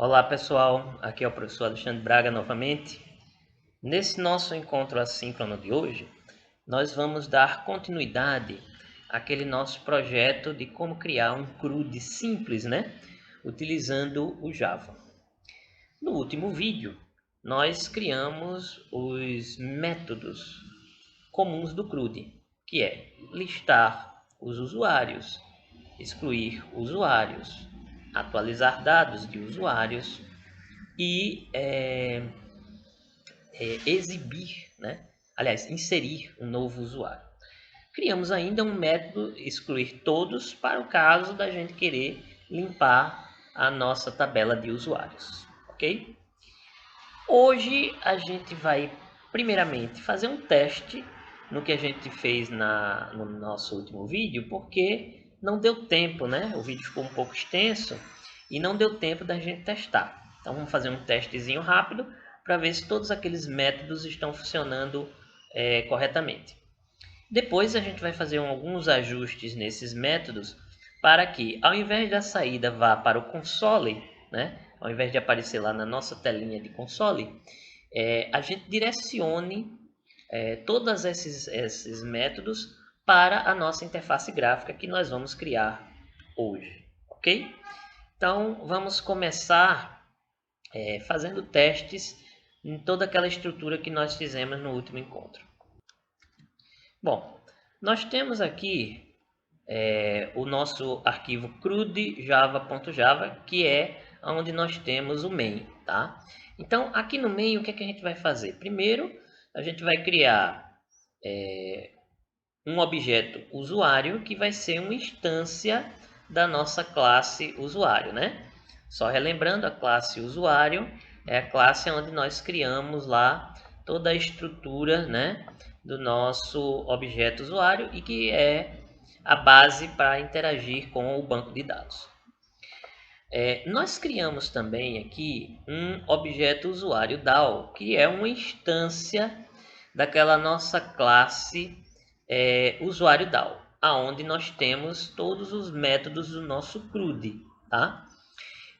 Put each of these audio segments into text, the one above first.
Olá pessoal, aqui é o professor Alexandre Braga novamente. Nesse nosso encontro assíncrono de hoje, nós vamos dar continuidade àquele nosso projeto de como criar um CRUD simples, utilizando o Java. No último vídeo, nós criamos os métodos comuns do CRUD, que é listar os usuários, excluir usuários, atualizar dados de usuários e exibir, aliás, inserir um novo usuário. Criamos ainda um método excluir todos para o caso da gente querer limpar a nossa tabela de usuários, ok? Hoje a gente vai primeiramente fazer um teste no que a gente fez no nosso último vídeo, porque não deu tempo, O vídeo ficou um pouco extenso e não deu tempo da gente testar. Então vamos fazer um testezinho rápido para ver se todos aqueles métodos estão funcionando corretamente. Depois a gente vai fazer alguns ajustes nesses métodos para que, ao invés da saída vá para o console, ao invés de aparecer lá na nossa telinha de console, a gente direcione todos esses métodos para a nossa interface gráfica que nós vamos criar hoje, ok? Então vamos começar fazendo testes em toda aquela estrutura que nós fizemos no último encontro. Bom, nós temos aqui o nosso arquivo crud.java.java, que é onde nós temos o main, tá? Então, aqui no main, o que é que a gente vai fazer? Primeiro, a gente vai criar um objeto usuário que vai ser uma instância da nossa classe usuário, Só relembrando, a classe usuário é a classe onde nós criamos lá toda a estrutura, do nosso objeto usuário e que é a base para interagir com o banco de dados. Nós criamos também aqui um objeto usuário DAO, que é uma instância daquela nossa classe usuário DAO, aonde nós temos todos os métodos do nosso CRUD, tá?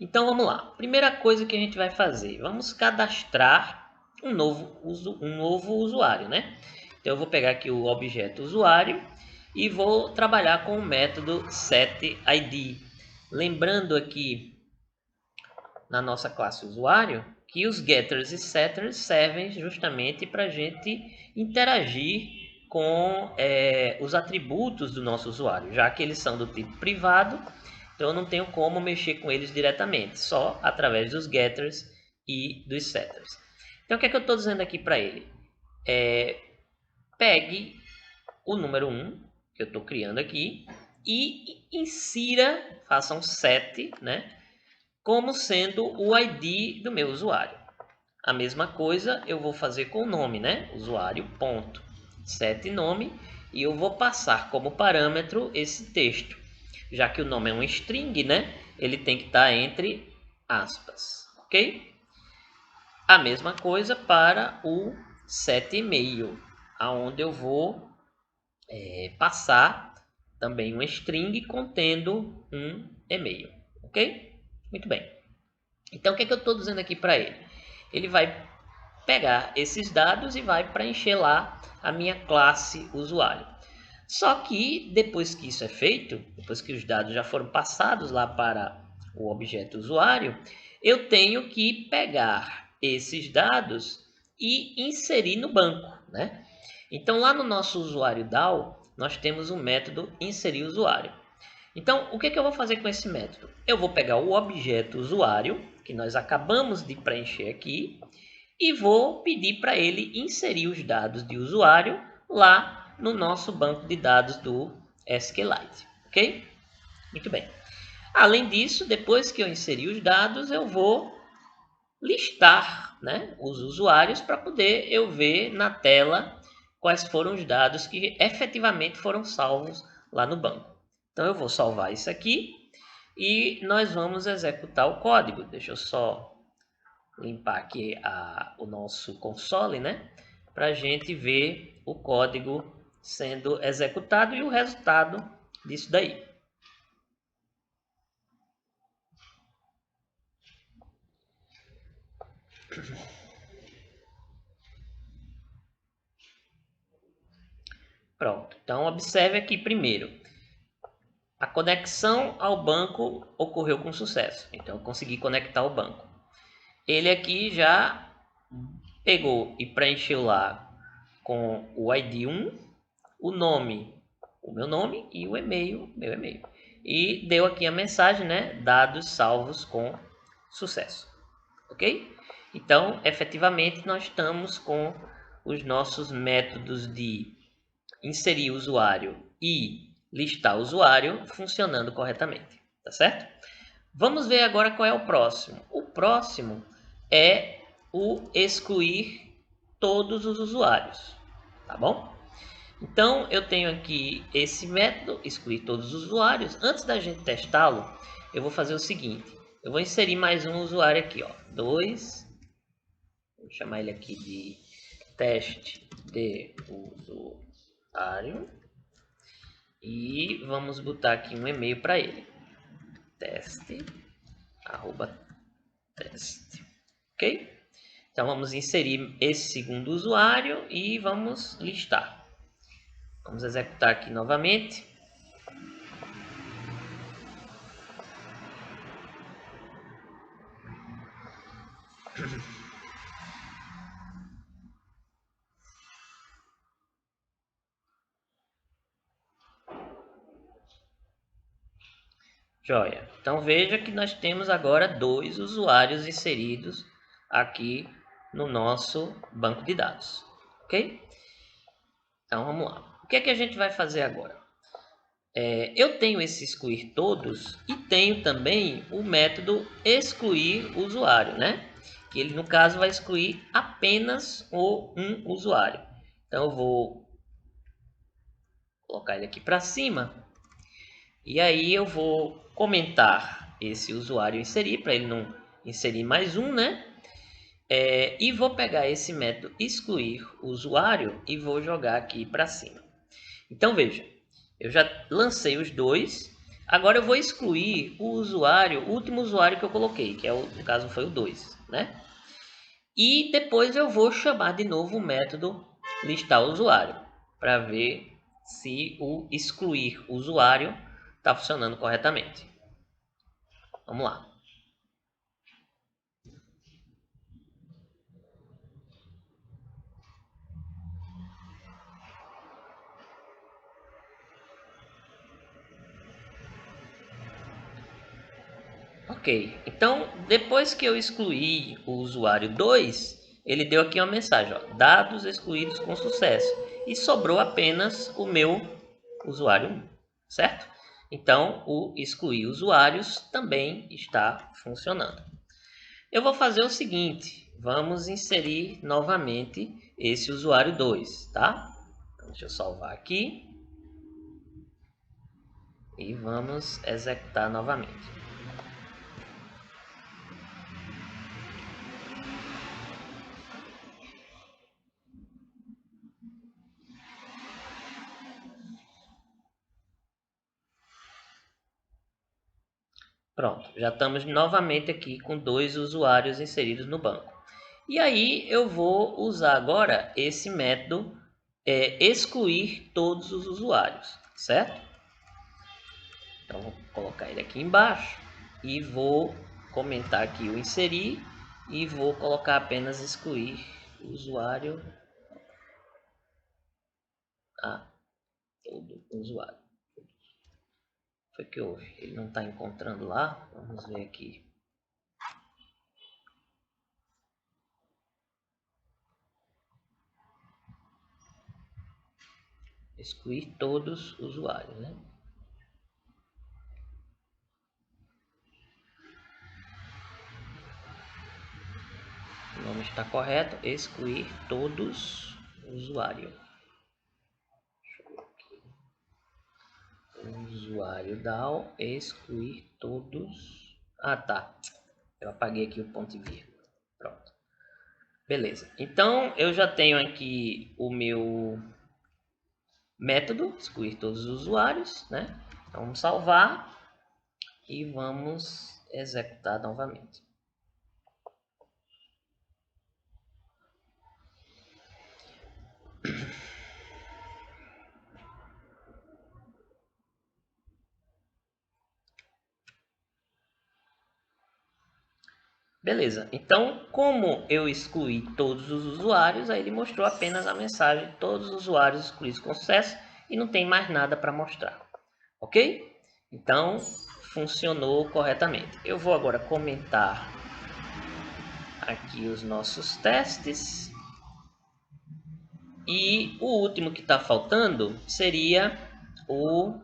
Então vamos lá. Primeira coisa que a gente vai fazer, vamos cadastrar um novo usuário, Então eu vou pegar aqui o objeto usuário e vou trabalhar com o método setID. Lembrando aqui na nossa classe usuário que os getters e setters servem justamente para a gente interagir com os atributos do nosso usuário, já que eles são do tipo privado, então eu não tenho como mexer com eles diretamente, só através dos getters e dos setters. Então o que é que eu estou dizendo aqui para ele? Pegue o número 1 que eu estou criando aqui e insira, faça um set, como sendo o ID do meu usuário. A mesma coisa eu vou fazer com o nome, usuário.setNome, e eu vou passar como parâmetro esse texto. Já que o nome é um string, ele tem que estar entre aspas, ok? A mesma coisa para o setEmail, aonde eu vou passar também um string contendo um e-mail, ok? Muito bem. Então, o que é que eu estou dizendo aqui para ele? Ele vai pegar esses dados e vai preencher lá a minha classe usuário. Só que, depois que isso é feito, depois que os dados já foram passados lá para o objeto usuário, eu tenho que pegar esses dados e inserir no banco, Então, lá no nosso usuário DAO, nós temos o método inserir usuário. Então, o que é que eu vou fazer com esse método? Eu vou pegar o objeto usuário, que nós acabamos de preencher aqui, e vou pedir para ele inserir os dados de usuário lá no nosso banco de dados do SQLite, ok? Muito bem. Além disso, depois que eu inserir os dados, eu vou listar, os usuários para poder eu ver na tela quais foram os dados que efetivamente foram salvos lá no banco. Então eu vou salvar isso aqui e nós vamos executar o código. Deixa eu só limpar aqui o nosso console, para a gente ver o código sendo executado e o resultado disso daí. Pronto. Então, observe aqui primeiro. A conexão ao banco ocorreu com sucesso. Então, eu consegui conectar o banco. Ele aqui já pegou e preencheu lá com o ID 1, o nome, o meu nome e o e-mail, meu e-mail. E deu aqui a mensagem, né? Dados salvos com sucesso. Ok? Então, efetivamente, nós estamos com os nossos métodos de inserir usuário e listar usuário funcionando corretamente. Tá certo? Vamos ver agora qual é o próximo. O próximo é o excluir todos os usuários. Tá bom? Então, eu tenho aqui esse método, excluir todos os usuários. Antes da gente testá-lo, eu vou fazer o seguinte. Eu vou inserir mais um usuário aqui, ó. 2. Vou chamar ele aqui de teste de usuário. E vamos botar aqui um e-mail para ele. Teste@teste. Ok? Então, vamos inserir esse segundo usuário e vamos listar. Vamos executar aqui novamente. Joia. Então veja que nós temos agora 2 usuários inseridos aqui no nosso banco de dados. Ok? Então vamos lá. O que é que a gente vai fazer agora? Eu tenho esse excluir todos e tenho também o método excluir usuário, né? Que ele no caso vai excluir apenas um usuário. Então eu vou colocar ele aqui para cima e aí eu vou comentar esse usuário inserir para ele não inserir mais um, né? E vou pegar esse método excluir usuário e vou jogar aqui para cima. Então veja, eu já lancei os dois. Agora eu vou excluir o usuário, o último usuário que eu coloquei, que no caso foi o 2, né? E depois eu vou chamar de novo o método listar usuário para ver se o excluir usuário está funcionando corretamente. Vamos lá. Ok, então depois que eu excluí o usuário 2, ele deu aqui uma mensagem, ó, dados excluídos com sucesso, e sobrou apenas o meu usuário 1, certo? Então o excluir usuários também está funcionando. Eu vou fazer o seguinte, vamos inserir novamente esse usuário 2, tá? Deixa eu salvar aqui e vamos executar novamente. Pronto, já estamos novamente aqui com 2 usuários inseridos no banco. E aí eu vou usar agora esse método excluir todos os usuários, certo? Então vou colocar ele aqui embaixo e vou comentar aqui o inserir e vou colocar apenas excluir o usuário a todo usuário. Foi que houve? Ele não está encontrando lá? Vamos ver aqui. Excluir todos os usuários, né? O nome está correto. Excluir todos usuário. Usuário DAO, excluir todos. Ah, tá. Eu apaguei aqui o ponto e vírgula. Pronto. Beleza. Então, eu já tenho aqui o meu método, excluir todos os usuários, né? Então, vamos salvar e vamos executar novamente. Beleza, então como eu excluí todos os usuários, aí ele mostrou apenas a mensagem todos os usuários excluídos com sucesso e não tem mais nada para mostrar, ok? Então funcionou corretamente. Eu vou agora comentar aqui os nossos testes e o último que está faltando seria o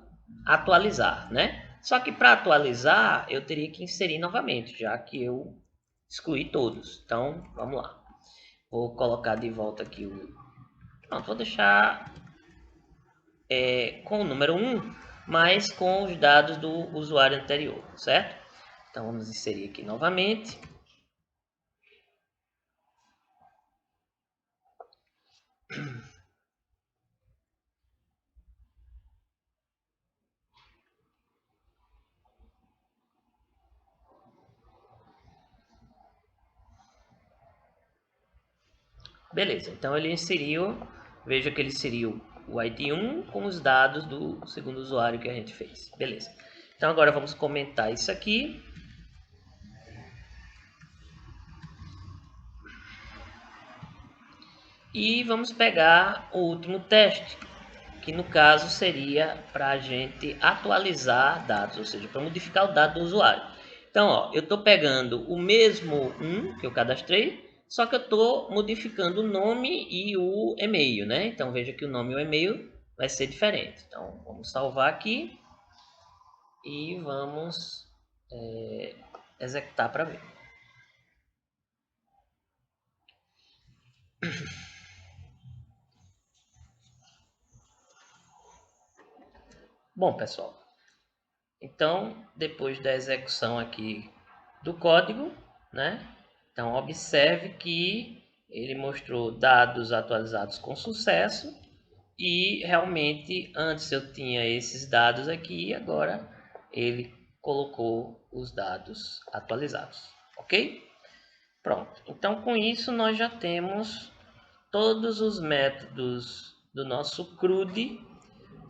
atualizar, né? Só que para atualizar eu teria que inserir novamente, já que eu excluí todos. Então, vamos lá. Vou colocar de volta aqui o... Pronto, vou deixar com o número 1, mas com os dados do usuário anterior, certo? Então, vamos inserir aqui novamente. Beleza, então ele inseriu, veja que ele inseriu o ID 1 com os dados do segundo usuário que a gente fez. Beleza. Então agora vamos comentar isso aqui. E vamos pegar o último teste, que no caso seria para a gente atualizar dados, ou seja, para modificar o dado do usuário. Então, ó, eu estou pegando o mesmo que eu cadastrei, só que eu estou modificando o nome e o e-mail, né? Então, veja que o nome e o e-mail vai ser diferente. Então, vamos salvar aqui e vamos executar para ver. Bom, pessoal, então, depois da execução aqui do código, né? Então, observe que ele mostrou dados atualizados com sucesso e realmente antes eu tinha esses dados aqui e agora ele colocou os dados atualizados, ok? Pronto, então com isso nós já temos todos os métodos do nosso CRUD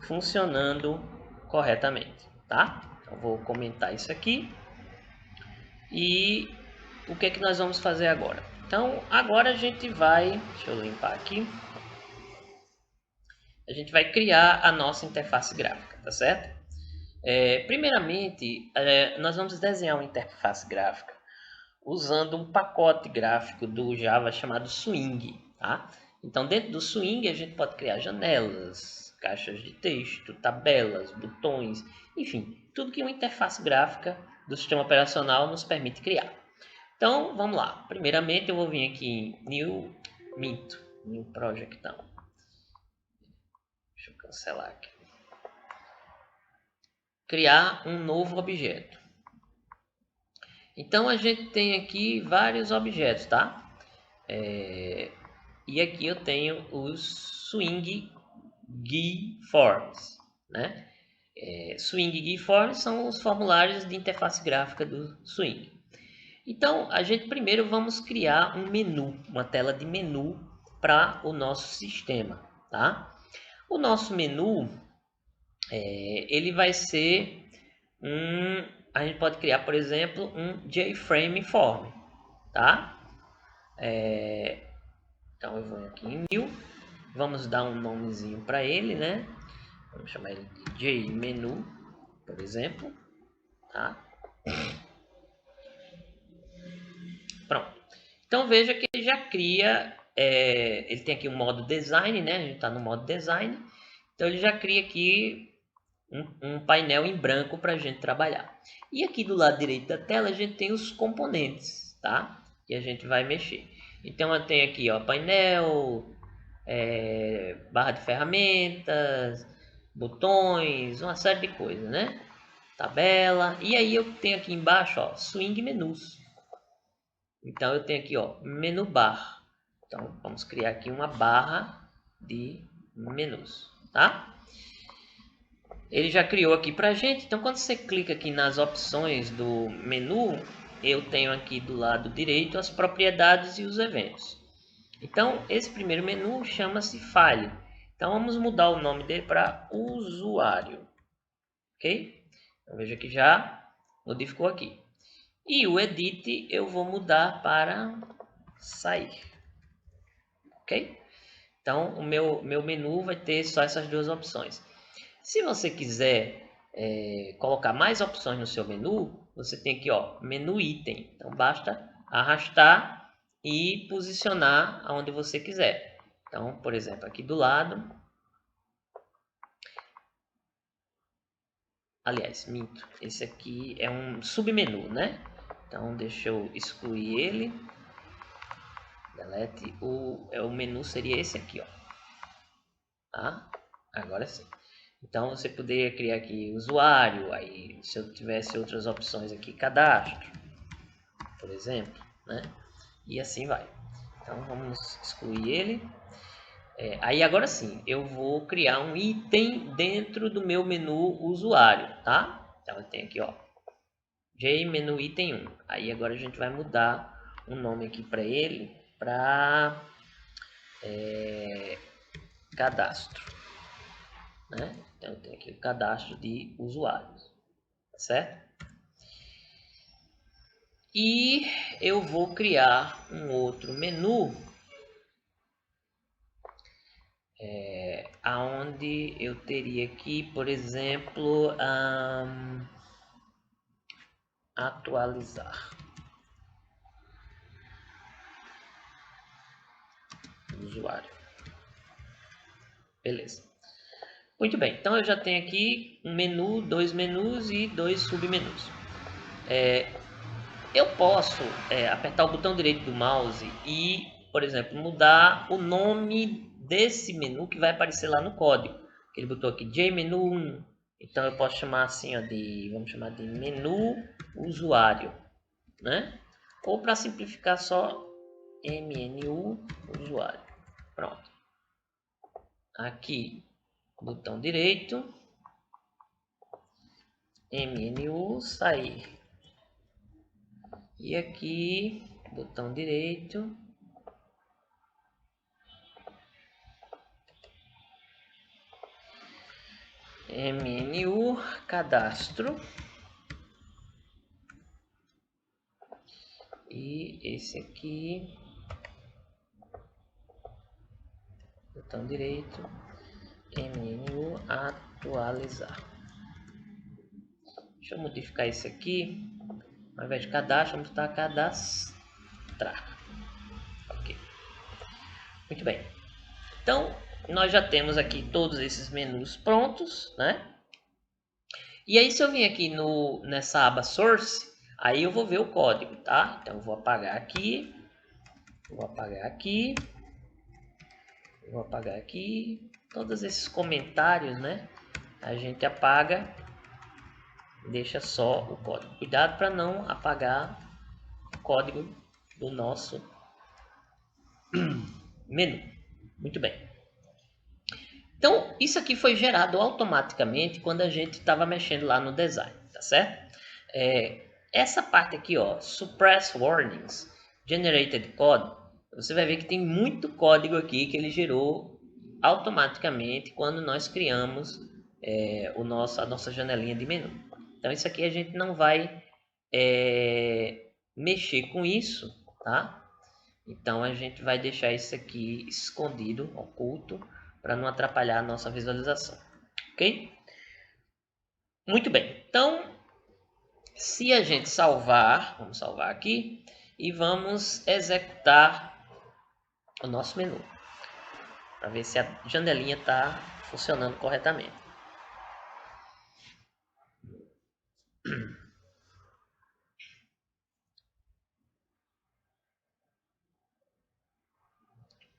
funcionando corretamente, tá? Então vou comentar isso aqui e o que é que nós vamos fazer agora? Então agora a gente vai, deixa eu limpar aqui, a gente vai criar a nossa interface gráfica, tá certo? Primeiramente, nós vamos desenhar uma interface gráfica usando um pacote gráfico do Java chamado Swing, tá? Então, dentro do Swing, a gente pode criar janelas, caixas de texto, tabelas, botões, enfim, tudo que uma interface gráfica do sistema operacional nos permite criar. Então, vamos lá. Primeiramente, eu vou vir aqui em New Project, não. Deixa eu cancelar aqui. Criar um novo objeto. Então a gente tem aqui vários objetos, tá? E aqui eu tenho os Swing GUI Forms, né? Swing GUI Forms são os formulários de interface gráfica do Swing. Então a gente primeiro vamos criar um menu, uma tela de menu para o nosso sistema, tá? O nosso menu ele vai ser a gente pode criar, por exemplo, um JFrame Form, tá? Então eu vou aqui em New, vamos dar um nomezinho para ele, né? Vamos chamar ele de JMenu, por exemplo, tá? Pronto. Então veja que ele já cria, ele tem aqui um modo design, né? A gente está no modo design, então ele já cria aqui um painel em branco para a gente trabalhar. E aqui do lado direito da tela a gente tem os componentes, tá? Que a gente vai mexer. Então eu tenho aqui, ó, painel, barra de ferramentas, botões, uma série de coisas, né? Tabela. E aí eu tenho aqui embaixo, ó, swing menus. Então eu tenho aqui, ó, menu bar. Então vamos criar aqui uma barra de menus, tá? Ele já criou aqui pra gente. Então quando você clica aqui nas opções do menu, eu tenho aqui do lado direito as propriedades e os eventos. Então, esse primeiro menu chama-se File. Então, vamos mudar o nome dele para Usuário. Ok? Então, veja que já modificou aqui. E o Edit eu vou mudar para Sair. Ok? Então, o meu menu vai ter só essas duas opções. Se você quiser colocar mais opções no seu menu, você tem aqui, ó, menu item. Então, basta arrastar e posicionar aonde você quiser. Então, por exemplo, aqui do lado. Aliás, minto. Esse aqui é um submenu, né? Então, deixa eu excluir ele. Delete. O menu seria esse aqui, ó. Tá? Agora sim. Então, você poderia criar aqui usuário. Aí, se eu tivesse outras opções aqui, cadastro, por exemplo, né? E assim vai. Então, vamos excluir ele. Aí, agora sim, eu vou criar um item dentro do meu menu usuário, tá? Então, eu tenho aqui, ó, menu item 1. Aí, agora a gente vai mudar o nome aqui para ele, para cadastro, né? Então, eu tenho aqui o cadastro de usuários, tá certo? E eu vou criar um outro menu aonde eu teria aqui, por exemplo, atualizar o usuário. Beleza. Muito bem, então eu já tenho aqui um menu, dois menus e dois submenus. Eu posso apertar o botão direito do mouse e, por exemplo, mudar o nome desse menu que vai aparecer lá no código. Ele botou aqui JMenu 1. Então eu posso chamar assim, ó, vamos chamar de menu usuário, né? Ou para simplificar só MNU usuário. Pronto. Aqui, botão direito, MNU sair. E aqui, botão direito, MNU cadastro. E esse aqui, botão direito, MNU atualizar. Deixa eu modificar esse aqui. Ao invés de cadastro, vamos botar cadastrar. Ok. Muito bem. Então, nós já temos aqui todos esses menus prontos, né? E aí, se eu vim aqui nessa aba Source, aí eu vou ver o código, tá? Então, eu vou apagar aqui. Vou apagar aqui. Vou apagar aqui. Todos esses comentários, né? A gente apaga. Deixa só o código. Cuidado para não apagar o código do nosso menu. Muito bem. Então, isso aqui foi gerado automaticamente quando a gente estava mexendo lá no design, tá certo? Essa parte aqui, ó, Suppress Warnings, Generated Code, você vai ver que tem muito código aqui que ele gerou automaticamente quando nós criamos a nossa janelinha de menu. Então, isso aqui a gente não vai mexer com isso, tá? Então, a gente vai deixar isso aqui escondido, oculto, para não atrapalhar a nossa visualização, ok? Muito bem, então, se a gente salvar, vamos salvar aqui, e vamos executar o nosso menu, para ver se a janelinha está funcionando corretamente.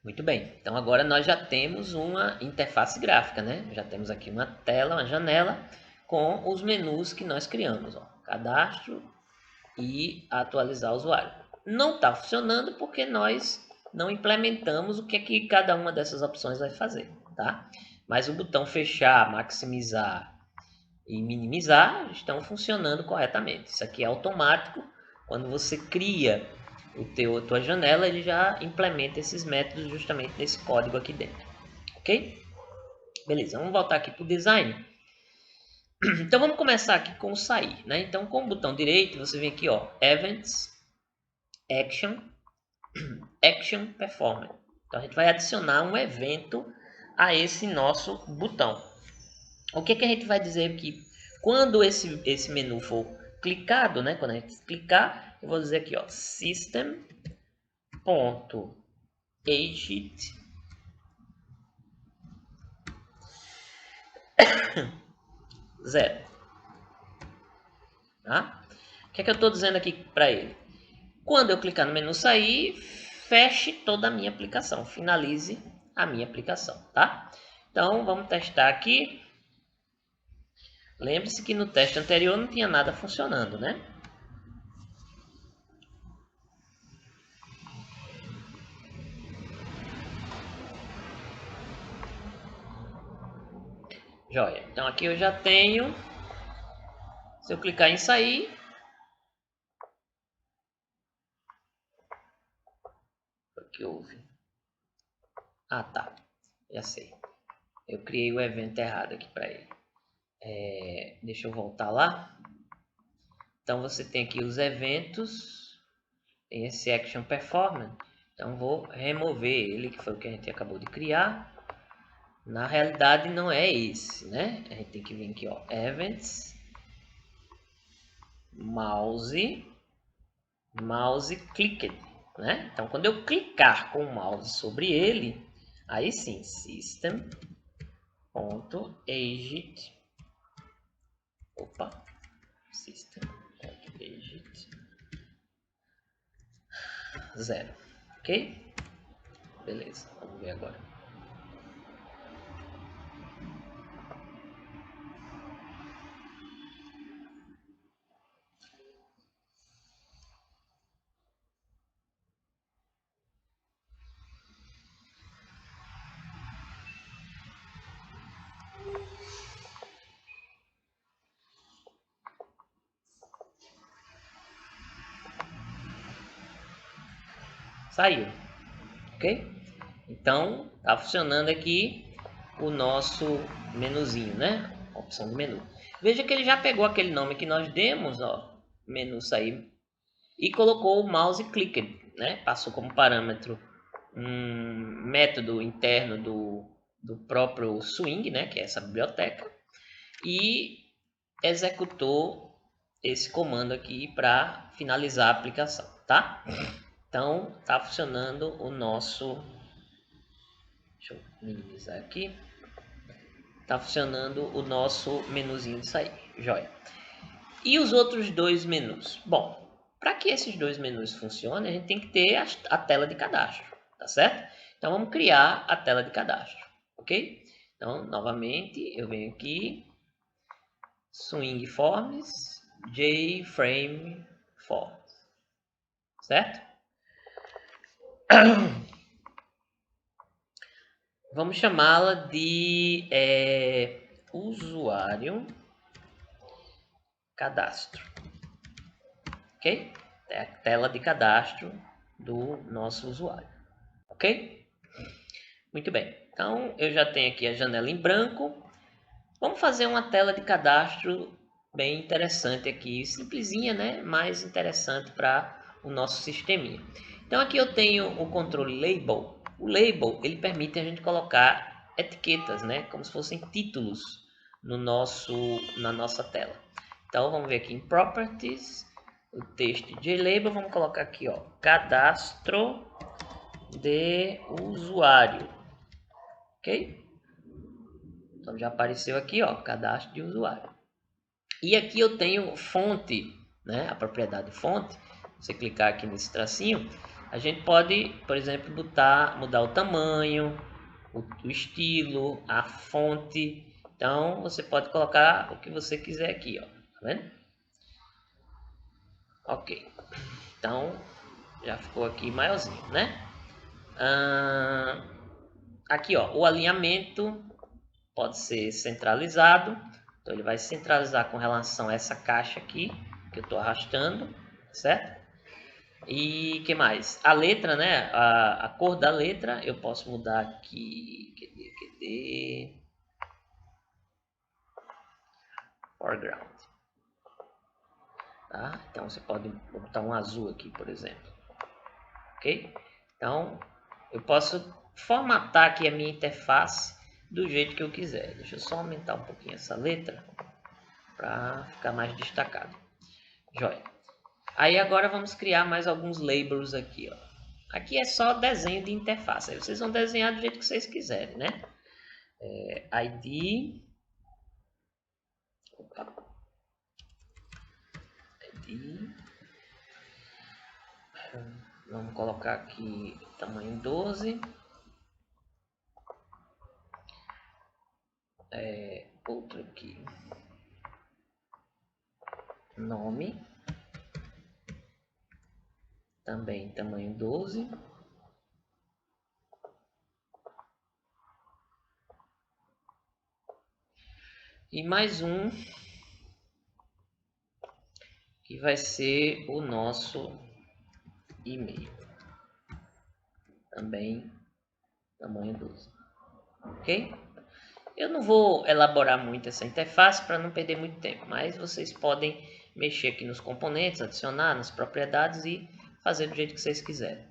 Muito bem, então agora nós já temos uma interface gráfica, né? Já temos aqui uma tela, uma janela com os menus que nós criamos, ó. Cadastro e atualizar o usuário. Não está funcionando porque nós não implementamos o que é que cada uma dessas opções vai fazer, tá? Mas o botão fechar, maximizar e minimizar estão funcionando corretamente. Isso aqui é automático. Quando você cria tua janela, ele já implementa esses métodos justamente nesse código aqui dentro, ok? Beleza, vamos voltar aqui para o design. Então vamos começar aqui com o sair, né? Então com o botão direito você vem aqui, ó, Events, Action, Action Performance. Então a gente vai adicionar um evento a esse nosso botão. O que a gente vai dizer aqui? Quando esse menu for clicado, né? Quando a gente clicar, eu vou dizer aqui, ó, System.agent zero. Tá? O que eu estou dizendo aqui para ele? Quando eu clicar no menu sair, feche toda a minha aplicação, finalize a minha aplicação, tá? Então vamos testar aqui. Lembre-se que no teste anterior não tinha nada funcionando, né? Joia. Então aqui eu já tenho. Se eu clicar em sair, o que houve? Ah, tá. Já sei. Eu criei o evento errado aqui para ele. Deixa eu voltar lá. Então você tem aqui os eventos, tem esse Action Performance. Então vou remover ele, que foi o que a gente acabou de criar. Na realidade não é esse, né? A gente tem que vir aqui, ó, Events, Mouse Clicked, né? Então quando eu clicar com o mouse sobre ele, aí sim, System.agent, System.agent 0, ok? Beleza, vamos ver agora. Saiu, ok? Então tá funcionando aqui o nosso menuzinho, né? Opção do menu. Veja que ele já pegou aquele nome que nós demos, ó, menu sair, e colocou o mouse clicker, né? Passou como parâmetro um método interno do próprio Swing, né? Que é essa biblioteca, e executou esse comando aqui para finalizar a aplicação, tá? Então tá funcionando o nosso. Deixa eu minimizar aqui. Tá funcionando o nosso menuzinho de sair. Joia. E os outros dois menus? Bom, para que esses dois menus funcionem, a gente tem que ter a tela de cadastro, tá certo? Então vamos criar a tela de cadastro, ok? Então, novamente, eu venho aqui, Swing Forms, JFrame Forms, certo? Vamos chamá-la de usuário cadastro, ok? É a tela de cadastro do nosso usuário, ok? Muito bem, então eu já tenho aqui a janela em branco. Vamos fazer uma tela de cadastro bem interessante aqui, simplesinha, né? Mais interessante para o nosso sisteminha. Então aqui eu tenho o controle Label. O Label, ele permite a gente colocar etiquetas, né? Como se fossem títulos na nossa tela. Então vamos ver aqui em Properties, o texto de Label, vamos colocar aqui, ó, cadastro de usuário, ok? Então já apareceu aqui, ó, cadastro de usuário. E aqui eu tenho fonte, né? A propriedade fonte. Você clicar aqui nesse tracinho, a gente pode, por exemplo, mudar o tamanho, o estilo, a fonte. Então você pode colocar o que você quiser aqui, ó. Tá vendo? Ok. Então já ficou aqui maiorzinho, né? Aqui, ó, o alinhamento pode ser centralizado. Então ele vai centralizar com relação a essa caixa aqui que eu estou arrastando, certo? E que mais? A letra, né? A cor da letra eu posso mudar aqui. Cadê? Foreground. Tá? Então você pode botar um azul aqui, por exemplo. Ok? Então eu posso formatar aqui a minha interface do jeito que eu quiser. Deixa eu só aumentar um pouquinho essa letra para ficar mais destacado. Joia. Aí agora vamos criar mais alguns labels aqui, ó. Aqui é só desenho de interface. Aí vocês vão desenhar do jeito que vocês quiserem, né? ID. Opa. ID. Vamos colocar aqui tamanho 12. Outro aqui. Nome. Também tamanho 12. E mais um que vai ser o nosso e-mail. Também tamanho 12. Ok? Eu não vou elaborar muito essa interface para não perder muito tempo, mas vocês podem mexer aqui nos componentes, adicionar nas propriedades e fazer do jeito que vocês quiserem.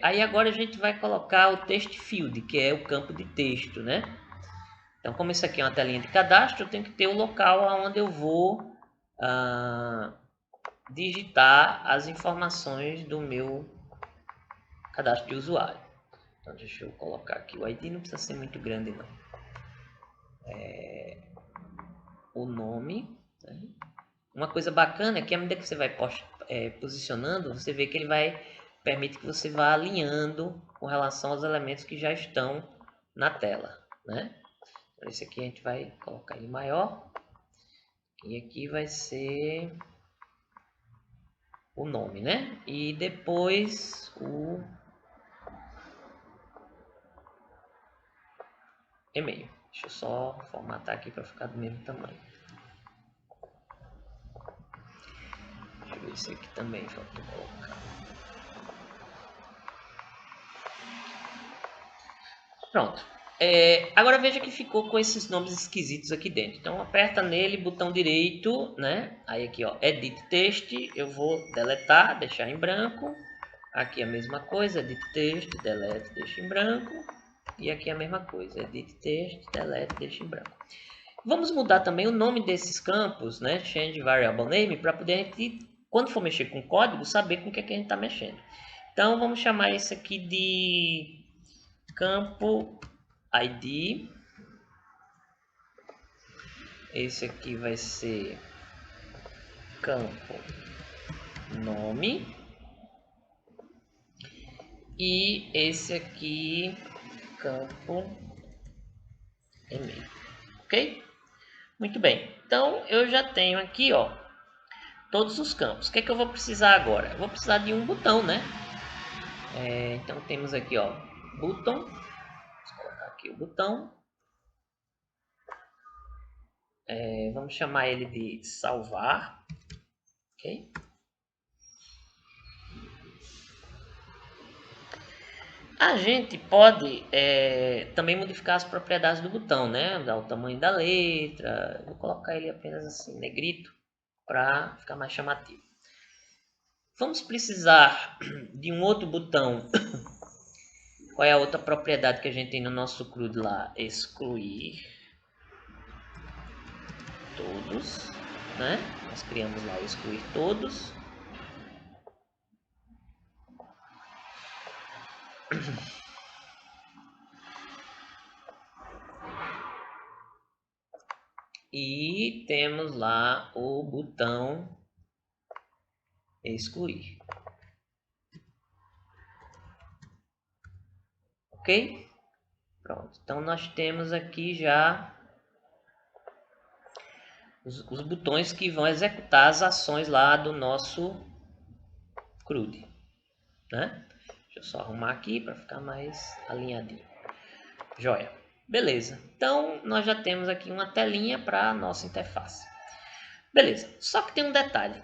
Aí agora a gente vai colocar o text field, que é o campo de texto, né? Então, como isso aqui é uma telinha de cadastro, eu tenho que ter o local onde eu vou digitar as informações do meu cadastro de usuário. Então, deixa eu colocar aqui o ID, não precisa ser muito grande não. O nome, né? Uma coisa bacana é que à medida que você vai posicionando, você vê que ele permite que você vá alinhando com relação aos elementos que já estão na tela, né? Então, esse aqui a gente vai colocar ele maior. E aqui vai ser o nome, né? E depois o e-mail. Deixa eu só formatar aqui para ficar do mesmo tamanho. Deixa eu ver se aqui também faltou colocar. Pronto. Agora veja que ficou com esses nomes esquisitos aqui dentro. Então aperta nele, botão direito, né? Aí aqui, ó, Edit Text, eu vou deletar, deixar em branco. Aqui a mesma coisa, Edit Text, Delete, deixa em branco. E aqui a mesma coisa, Edit Text, Delete, deixa em branco. Vamos mudar também o nome desses campos, né? Change Variable Name, para poder a gente, quando for mexer com código, saber com o que a gente está mexendo. Então vamos chamar esse aqui de campo ID. Esse aqui vai ser campo nome. E esse aqui, campo e-mail. Ok? Muito bem. Então eu já tenho aqui, ó, todos os campos. O que é que eu vou precisar agora? Eu vou precisar de um botão, né? Então temos aqui, ó, button. Vamos colocar aqui o botão. Vamos chamar ele de salvar. Ok? A gente pode também modificar as propriedades do botão, né? Dar o tamanho da letra. Vou colocar ele apenas assim, negrito, para ficar mais chamativo. Vamos precisar de um outro botão. Qual é a outra propriedade que a gente tem no nosso CRUD lá? Excluir todos, né? Nós criamos lá o excluir todos. E temos lá o botão excluir. Ok? Pronto. Então nós temos aqui já os botões que vão executar as ações lá do nosso CRUD, né? Deixa eu só arrumar aqui para ficar mais alinhadinho. Joia. Beleza. Então nós já temos aqui uma telinha para a nossa interface. Beleza. Só que tem um detalhe.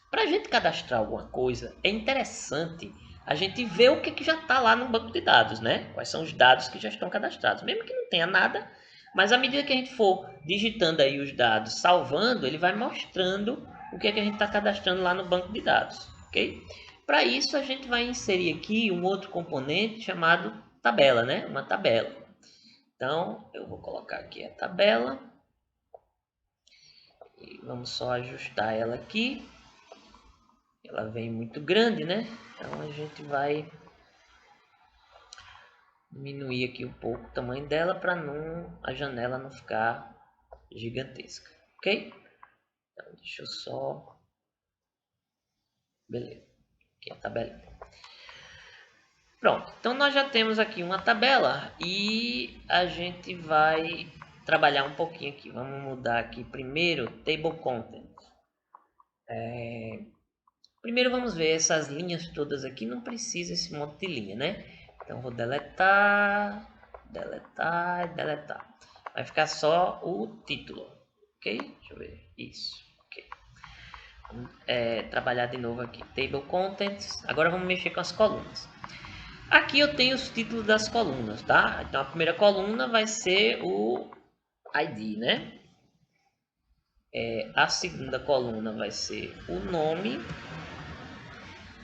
Para a gente cadastrar alguma coisa, é interessante a gente ver o que já está lá no banco de dados, né? Quais são os dados que já estão cadastrados. Mesmo que não tenha nada, mas à medida que a gente for digitando aí os dados, salvando, ele vai mostrando o que a gente está cadastrando lá no banco de dados, ok? Para isso, a gente vai inserir aqui um outro componente chamado tabela, né? Uma tabela. Então, eu vou colocar aqui a tabela. E vamos só ajustar ela aqui. Ela vem muito grande, né? Então, a gente vai diminuir aqui um pouco o tamanho dela para a janela não ficar gigantesca, ok? Então, deixa eu só... Beleza. Aqui a tabela. Pronto, então nós já temos aqui uma tabela e a gente vai trabalhar um pouquinho aqui. Vamos mudar aqui primeiro Table Content. Primeiro vamos ver essas linhas todas aqui, não precisa esse monte de linha, né? Então vou deletar, deletar, deletar. Vai ficar só o título, ok? Deixa eu ver, isso, ok. Vamos trabalhar de novo aqui, Table Contents. Agora vamos mexer com as colunas. Aqui eu tenho os títulos das colunas, tá? Então a primeira coluna vai ser o ID, né? A segunda coluna vai ser o nome.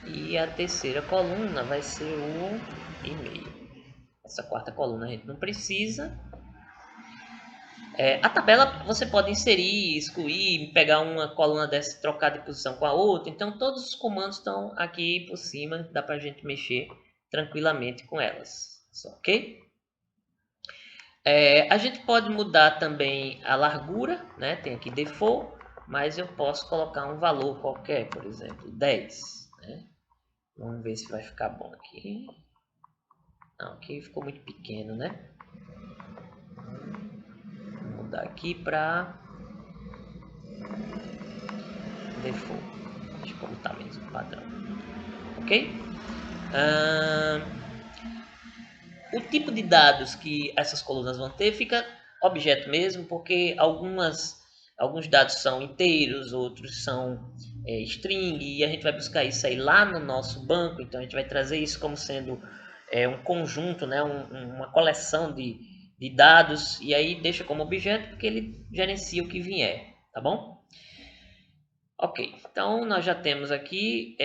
E a terceira coluna vai ser o e-mail. Essa quarta coluna a gente não precisa. A tabela você pode inserir, excluir, pegar uma coluna dessa e trocar de posição com a outra. Então todos os comandos estão aqui por cima, dá para a gente mexer tranquilamente com elas, ok? A gente pode mudar também a largura, né? Tem aqui default, mas eu posso colocar um valor qualquer, por exemplo, 10. Né? Vamos ver se vai ficar bom aqui. Não, aqui ficou muito pequeno, né? Vou mudar aqui para default. Deixa eu como tá mesmo, padrão. Ok? O tipo de dados que essas colunas vão ter fica objeto mesmo, porque alguns dados são inteiros, outros são string, e a gente vai buscar isso aí lá no nosso banco, então a gente vai trazer isso como sendo um conjunto, né, uma coleção de dados, e aí deixa como objeto porque ele gerencia o que vier, tá bom? Ok, então nós já temos aqui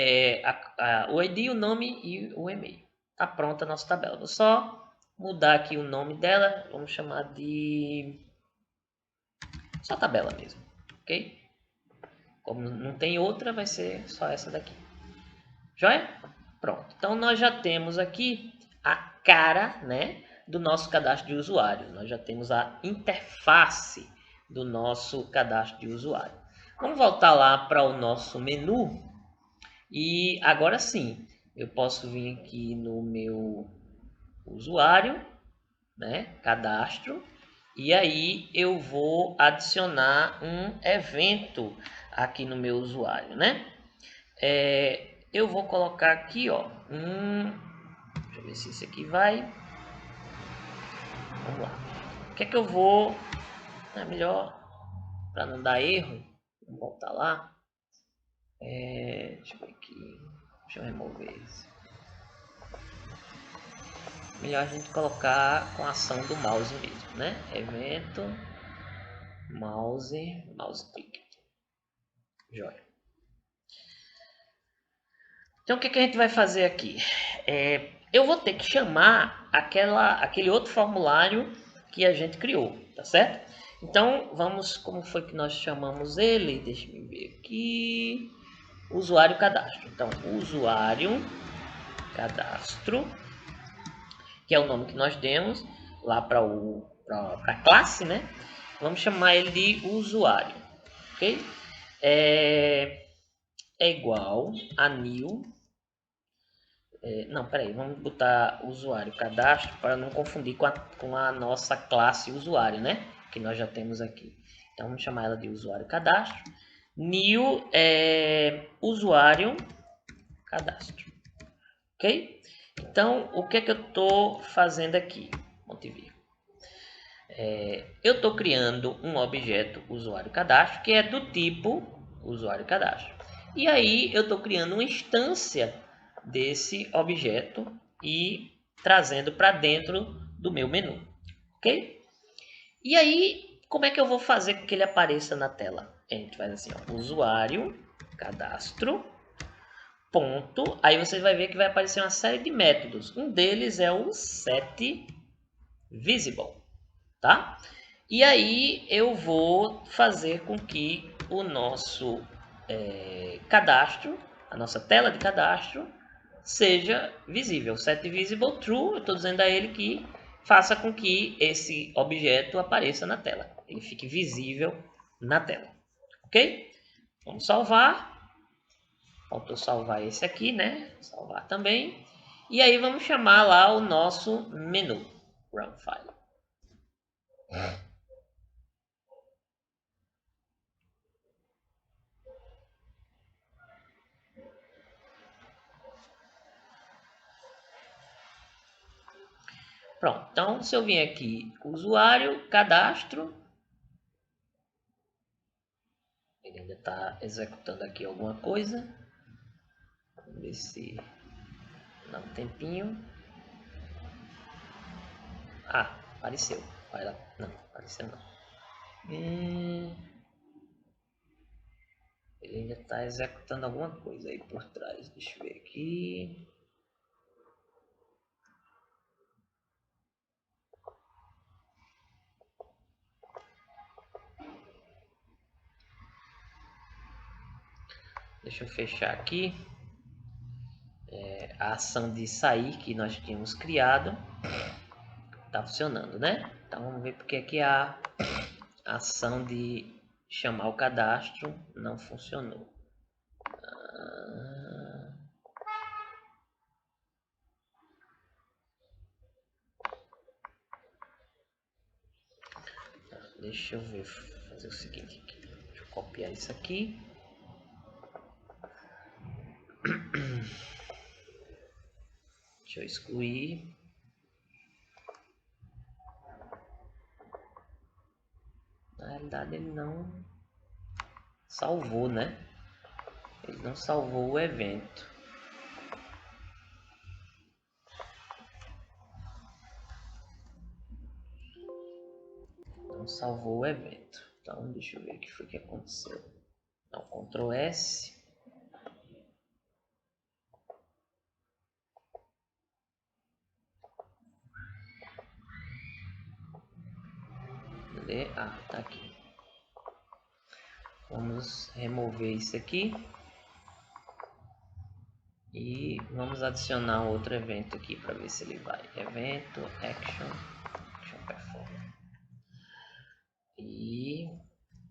o ID, o nome e o e-mail. Tá pronta a nossa tabela. Vou só mudar aqui o nome dela, vamos chamar de só tabela mesmo, ok? Como não tem outra, vai ser só essa daqui. Joia? Pronto. Então nós já temos aqui a cara, né, do nosso cadastro de usuário. Nós já temos a interface do nosso cadastro de usuário. Vamos voltar lá para o nosso menu e agora sim, eu posso vir aqui no meu usuário, né, cadastro, e aí eu vou adicionar um evento aqui no meu usuário, né? Eu vou colocar aqui, ó, deixa eu ver se isso aqui vai. Vamos lá. O que é que eu vou? É melhor para não dar erro. Vamos voltar lá. Deixa eu ver aqui. Deixa eu remover isso. Melhor a gente colocar com a ação do mouse mesmo, né? Evento, mouse ticket. Joia. Então o que a gente vai fazer aqui? Eu vou ter que chamar aquele outro formulário que a gente criou, tá certo? Então vamos, como foi que nós chamamos ele? Deixa eu ver aqui. Usuário cadastro. Então usuário cadastro, que é o nome que nós demos lá para a classe, né? Vamos chamar ele de usuário, ok? É igual a new. Não, peraí, vamos botar usuário cadastro para não confundir com a nossa classe usuário, né? Que nós já temos aqui. Então vamos chamar ela de usuário cadastro. New usuário cadastro, ok? Então o que é que eu estou fazendo aqui? Vamos ver. Eu estou criando um objeto usuário cadastro que é do tipo usuário cadastro. E aí eu estou criando uma instância desse objeto e trazendo para dentro do meu menu, ok? E aí, como é que eu vou fazer com que ele apareça na tela? A gente faz assim, ó, usuário, cadastro, ponto. Aí você vai ver que vai aparecer uma série de métodos. Um deles é o setVisible, tá? E aí eu vou fazer com que o nosso cadastro, a nossa tela de cadastro, seja visível. setVisible true, eu estou dizendo a ele que faça com que esse objeto apareça na tela. Ele fique visível na tela. Ok? Vamos salvar. Faltou salvar esse aqui, né? Salvar também. E aí vamos chamar lá o nosso menu. Run file. Pronto, então se eu vim aqui, usuário, cadastro, ele ainda está executando aqui alguma coisa. Vamos ver se dá um tempinho. Ah, apareceu. Vai lá. Não, apareceu não. Ele ainda está executando alguma coisa aí por trás. Deixa eu ver aqui. Deixa eu fechar aqui. A ação de sair que nós tínhamos criado está funcionando, né? Então vamos ver porque aqui a ação de chamar o cadastro não funcionou. Deixa eu ver, fazer o seguinte aqui. Deixa eu copiar isso aqui. Deixa eu excluir. Na realidade ele não salvou, né? Ele não salvou o evento. Não salvou o evento. Então deixa eu ver o que foi que aconteceu. Então, Ctrl S. Cadê? Ah, tá aqui. Vamos remover isso aqui. E vamos adicionar outro evento aqui para ver se ele vai. Evento, action perform. E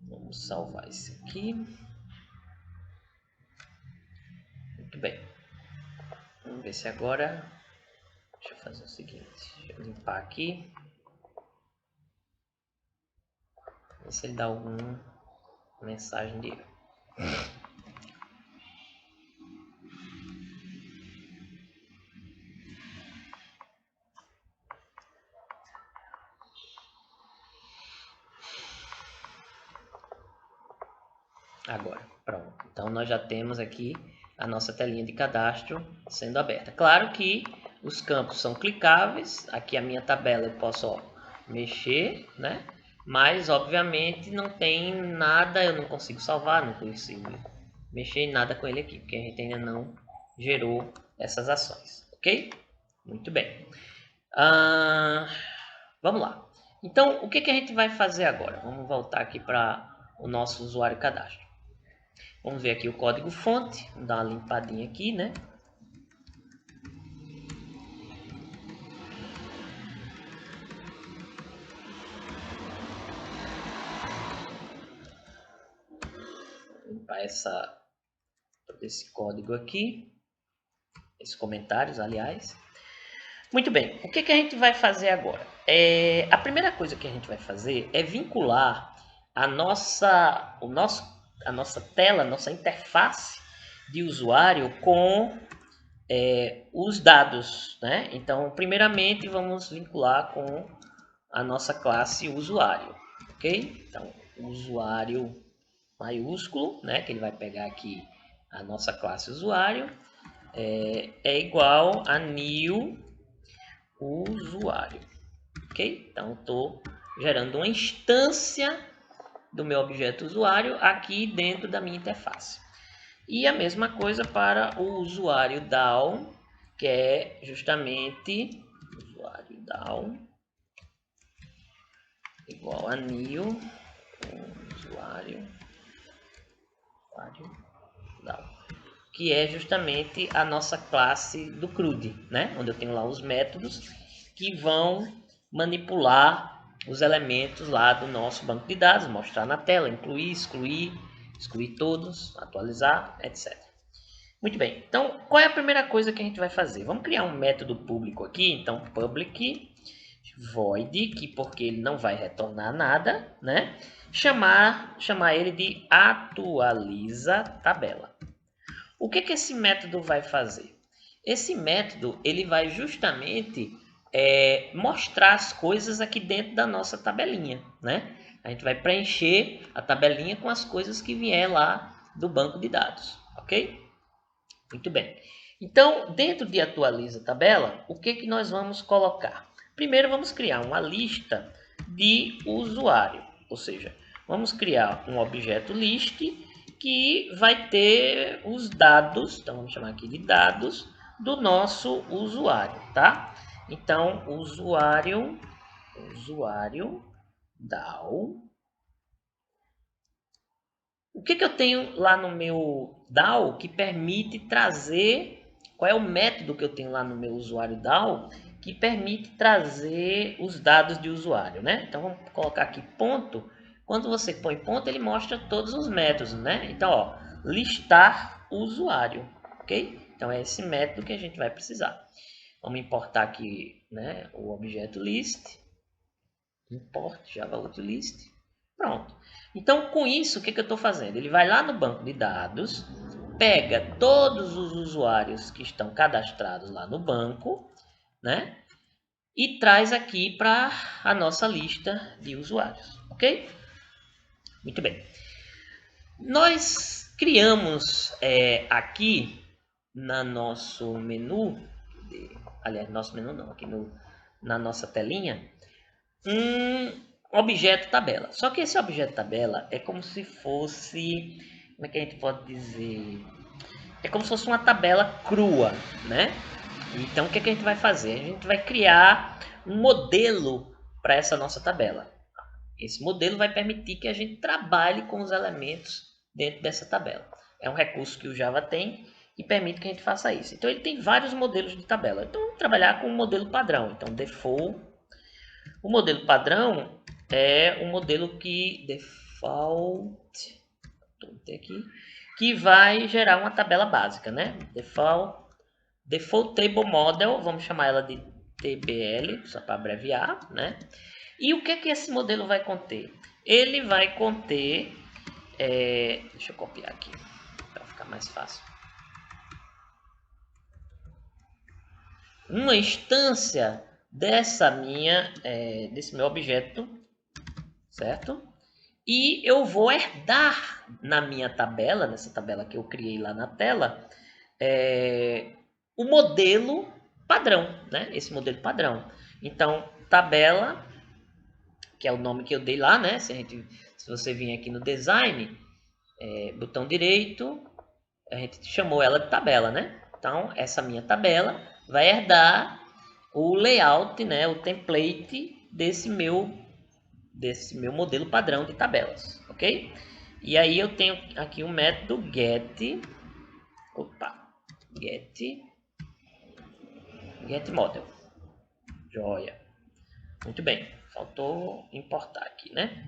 vamos salvar isso aqui. Muito bem. Vamos ver se agora... Deixa eu fazer o seguinte. Deixa eu limpar aqui. Ver se ele dá alguma mensagem de erro. Agora, pronto. Então nós já temos aqui a nossa telinha de cadastro sendo aberta. Claro que os campos são clicáveis. Aqui a minha tabela eu posso mexer, né? Mas obviamente não tem nada, eu não consigo salvar, não consigo mexer em nada com ele aqui, porque a gente ainda não gerou essas ações, ok? Muito bem. Vamos lá. Então, o que a gente vai fazer agora? Vamos voltar aqui para o nosso usuário cadastro. Vamos ver aqui o código fonte, vamos dar uma limpadinha aqui, né? Limpar todo esse código aqui, esses comentários, aliás. Muito bem, o que a gente vai fazer agora? A primeira coisa que a gente vai fazer é vincular a nossa tela, a nossa interface de usuário com os dados, né? Então, primeiramente, vamos vincular com a nossa classe usuário, ok? Então, usuário maiúsculo, né? Que ele vai pegar aqui a nossa classe usuário é igual a new usuário, ok? Então, estou gerando uma instância do meu objeto usuário aqui dentro da minha interface. E a mesma coisa para o usuário DAO, que é justamente usuário DAO igual a new usuário DAO, que é justamente a nossa classe do CRUD, né? Onde eu tenho lá os métodos que vão manipular os elementos lá do nosso banco de dados, mostrar na tela, incluir, excluir todos, atualizar, etc. Muito bem, então qual é a primeira coisa que a gente vai fazer? Vamos criar um método público aqui, então public void, que porque ele não vai retornar nada, né? Chamar ele de atualiza tabela. O que esse método vai fazer? Esse método ele vai justamente mostrar as coisas aqui dentro da nossa tabelinha, né? A gente vai preencher a tabelinha com as coisas que vier lá do banco de dados, ok? Muito bem. Então, dentro de atualiza tabela, o que nós vamos colocar? Primeiro, vamos criar uma lista de usuário, ou seja, vamos criar um objeto list que vai ter os dados, então vamos chamar aqui de dados, do nosso usuário, tá? Então, usuário DAO. O que eu tenho lá no meu DAO que permite trazer... Qual é o método que eu tenho lá no meu usuário DAO que permite trazer os dados de usuário, né? Então, vamos colocar aqui ponto. Quando você põe ponto, ele mostra todos os métodos, né? Então, ó, listar usuário, ok? Então, é esse método que a gente vai precisar. Vamos importar aqui, né, o objeto list. Import java.list. Pronto. Então, com isso, o que eu estou fazendo? Ele vai lá no banco de dados, pega todos os usuários que estão cadastrados lá no banco, né? E traz aqui para a nossa lista de usuários, ok? Muito bem. Nós criamos aqui no nosso menu, aliás, nosso menu não, aqui na nossa telinha, um objeto tabela. Só que esse objeto tabela é como se fosse, como é que a gente pode dizer? É como se fosse uma tabela crua, né? Então, o que a gente vai fazer? A gente vai criar um modelo para essa nossa tabela. Esse modelo vai permitir que a gente trabalhe com os elementos dentro dessa tabela. É um recurso que o Java tem e permite que a gente faça isso. Então, ele tem vários modelos de tabela. Então, vamos trabalhar com um modelo padrão. Então, default. O modelo padrão é um modelo que que vai gerar uma tabela básica, né? Default Table Model, vamos chamar ela de TBL, só para abreviar, né? E o que esse modelo vai conter? Ele vai conter, deixa eu copiar aqui para ficar mais fácil, uma instância desse meu objeto, certo? E eu vou herdar na minha tabela, nessa tabela que eu criei lá na tela, o modelo padrão, né? Esse modelo padrão. Então, tabela, que é o nome que eu dei lá, né? Se você vir aqui no design, botão direito, a gente chamou ela de tabela, né? Então, essa minha tabela vai herdar o layout, né? O template desse meu modelo padrão de tabelas, ok? E aí eu tenho aqui o método get model. Joia. Muito bem. Faltou importar aqui, né?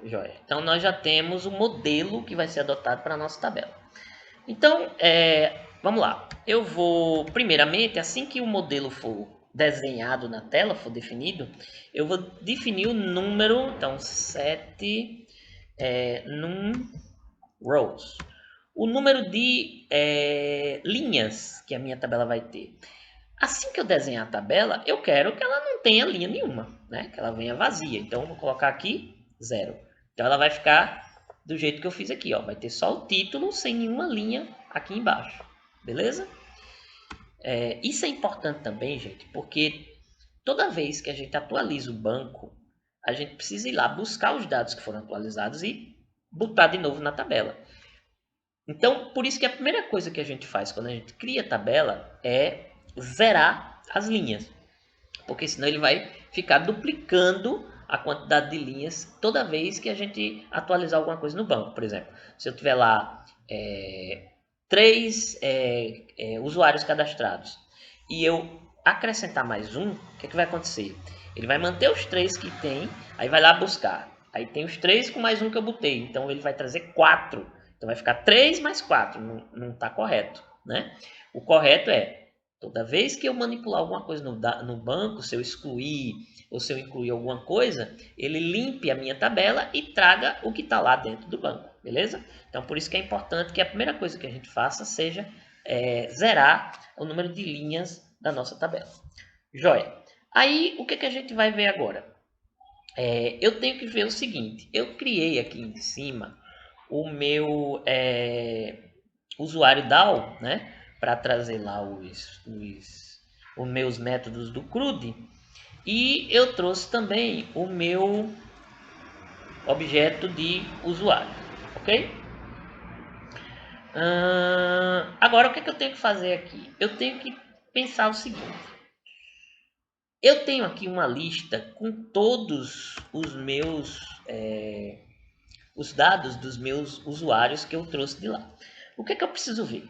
Joia. Então nós já temos o modelo que vai ser adotado para a nossa tabela. Então, vamos lá. Eu vou, primeiramente, assim que o modelo for desenhado na tela, for definido, eu vou definir o número, então set num rows. O número de linhas que a minha tabela vai ter. Assim que eu desenhar a tabela, eu quero que ela não tenha linha nenhuma, né? Que ela venha vazia. Então, eu vou colocar aqui 0. Então, ela vai ficar do jeito que eu fiz aqui, ó. Vai ter só o título sem nenhuma linha aqui embaixo, beleza? Isso é importante também, gente, porque toda vez que a gente atualiza o banco, a gente precisa ir lá buscar os dados que foram atualizados e botar de novo na tabela. Então, por isso que a primeira coisa que a gente faz quando a gente cria a tabela é zerar as linhas. Porque senão ele vai ficar duplicando a quantidade de linhas toda vez que a gente atualizar alguma coisa no banco. Por exemplo, se eu tiver lá 3 usuários cadastrados e eu acrescentar mais um, o que vai acontecer? Ele vai manter os 3 que tem, aí vai lá buscar. Aí tem os 3 com mais um que eu botei, então ele vai trazer 4. Então vai ficar 3 mais 4, não está correto, né? O correto é, toda vez que eu manipular alguma coisa no banco, se eu excluir ou se eu incluir alguma coisa, ele limpe a minha tabela e traga o que está lá dentro do banco, beleza? Então, por isso que é importante que a primeira coisa que a gente faça seja zerar o número de linhas da nossa tabela. Joia. Aí, o que a gente vai ver agora? Eu tenho que ver o seguinte, eu criei aqui em cima o meu usuário DAO, né? Para trazer lá os meus métodos do CRUD. E eu trouxe também o meu objeto de usuário, ok? Agora, o que eu tenho que fazer aqui? Eu tenho que pensar o seguinte. Eu tenho aqui uma lista com todos os meus os dados dos meus usuários que eu trouxe de lá. O que eu preciso ver?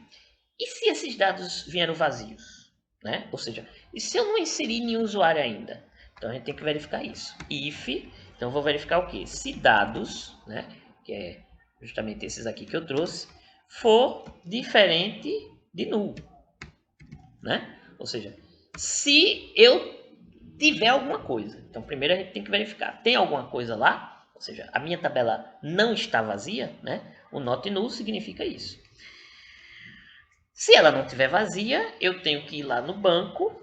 E se esses dados vieram vazios? Né? Ou seja, e se eu não inserir nenhum usuário ainda? Então a gente tem que verificar isso. If, então eu vou verificar o que? Se dados, né, que é justamente esses aqui que eu trouxe, for diferente de null. Né? Ou seja, se eu tiver alguma coisa. Então primeiro a gente tem que verificar. Tem alguma coisa lá? Ou seja, a minha tabela não está vazia, né? O not null significa isso. Se ela não estiver vazia, eu tenho que ir lá no banco,